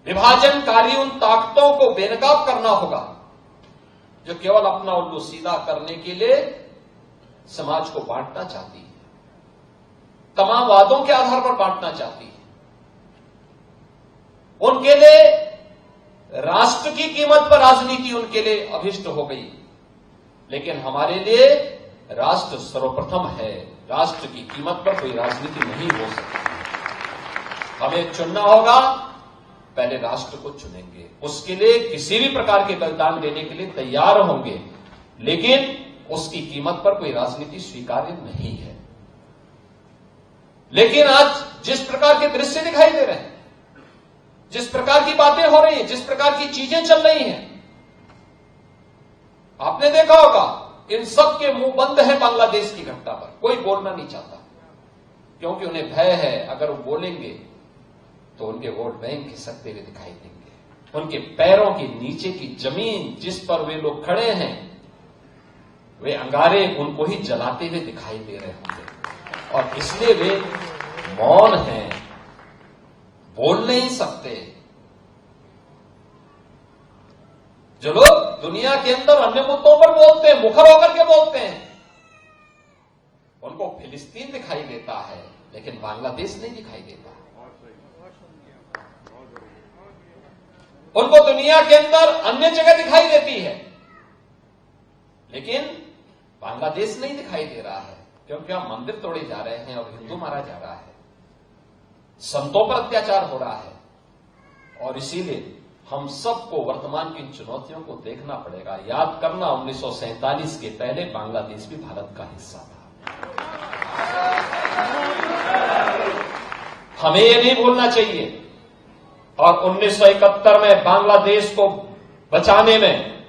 विभाजनकारी उन ताकतों को बेनकाब करना होगा जो केवल अपना उल्लू सीधा करने के लिए समाज को बांटना चाहती है, तमाम वादों के आधार पर बांटना चाहती है। उनके लिए राष्ट्र की कीमत पर राजनीति उनके लिए अभिष्ट हो गई, लेकिन हमारे लिए राष्ट्र सर्वप्रथम है। राष्ट्र की कीमत पर कोई राजनीति नहीं हो सकती। हमें चुनना होगा, पहले राष्ट्र को चुनेंगे, उसके लिए किसी भी प्रकार के बलिदान देने के लिए तैयार होंगे, लेकिन उसकी कीमत पर कोई राजनीति स्वीकार्य नहीं है। लेकिन आज जिस प्रकार के दृश्य दिखाई दे रहे हैं, जिस प्रकार की बातें हो रही हैं, जिस प्रकार की चीजें चल रही हैं, आपने देखा होगा इन सब के मुंह बंद है बांग्लादेश की घटना पर। कोई बोलना नहीं चाहता क्योंकि उन्हें भय है, अगर वो बोलेंगे तो उनके वोट बैंक खिसकते हुए दिखाई देंगे। उनके पैरों के नीचे की जमीन जिस पर वे लोग खड़े हैं, वे अंगारे उनको ही जलाते हुए दिखाई दे रहे होंगे, और इसलिए वे मौन हैं, बोल नहीं सकते। जो लोग दुनिया के अंदर अन्य मुद्दों पर बोलते हैं, मुखर होकर के बोलते हैं, उनको फिलिस्तीन दिखाई देता है, लेकिन बांग्लादेश नहीं दिखाई देता। उनको दुनिया के अंदर अन्य जगह दिखाई देती है, लेकिन बांग्लादेश नहीं दिखाई दे रहा है, क्योंकि हम मंदिर तोड़े जा रहे हैं और हिंदू मारा जा रहा है, संतों पर अत्याचार हो रहा है। और इसीलिए हम सबको वर्तमान की इन चुनौतियों को देखना पड़ेगा। याद करना, 1947 के पहले बांग्लादेश भी भारत का हिस्सा था। हमें ये नहीं भूलना चाहिए। और 1971 में बांग्लादेश को बचाने में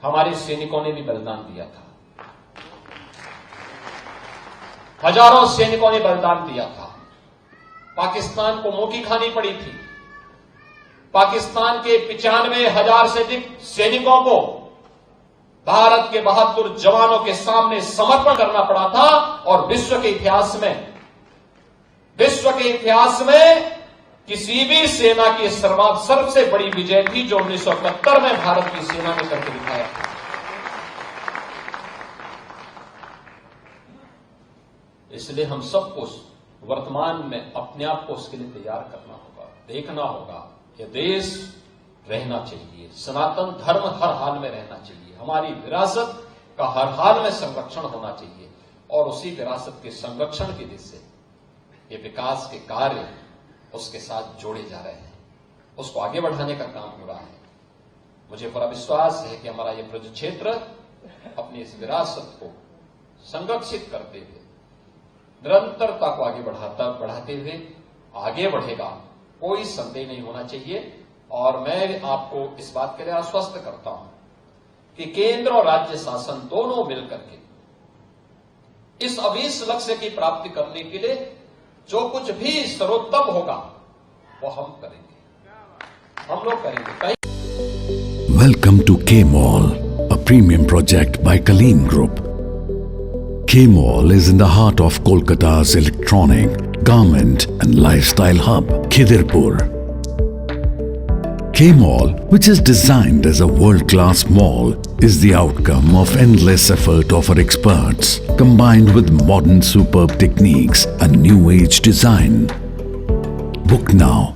हमारे सैनिकों ने भी बलिदान दिया था। हजारों सैनिकों ने बलिदान दिया था। पाकिस्तान को मुंह की खानी पड़ी थी। पाकिस्तान के 95,000 से अधिक सैनिकों को भारत के बहादुर जवानों के सामने समर्पण करना पड़ा था। और विश्व के इतिहास में किसी भी सेना की सबसे बड़ी विजय थी जो 1971 में भारत की सेना ने करके दिखाया था। इसलिए हम सबको वर्तमान में अपने आप को उसके लिए तैयार करना होगा, देखना होगा। यह देश रहना चाहिए, सनातन धर्म हर हाल में रहना चाहिए, हमारी विरासत का हर हाल में संरक्षण होना चाहिए, और उसी विरासत के संरक्षण की दिशा से ये विकास के कार्य उसके साथ जोड़े जा रहे हैं, उसको आगे बढ़ाने का काम हो रहा है। मुझे पूरा विश्वास है कि हमारा ये ब्रज क्षेत्र अपनी इस विरासत को संरक्षित करते हुए निरंतरता को आगे बढ़ाते हुए आगे बढ़ेगा, कोई संदेह नहीं होना चाहिए। और मैं आपको इस बात के लिए आश्वस्त करता हूं कि केंद्र और राज्य शासन दोनों मिलकर के इस अभीष्ट लक्ष्य की प्राप्ति करने के लिए जो कुछ भी सर्वोत्तम होगा वो हम करेंगे, हम लोग करेंगे। Welcome to K-Mall, a premium project by Kaleen Group. K-Mall is in the heart of Kolkata's electronic, garment and lifestyle hub, Khidirpur. K-Mall, which is designed as a world-class mall, is the outcome of endless effort of our experts, combined with modern superb techniques and new age design. Book now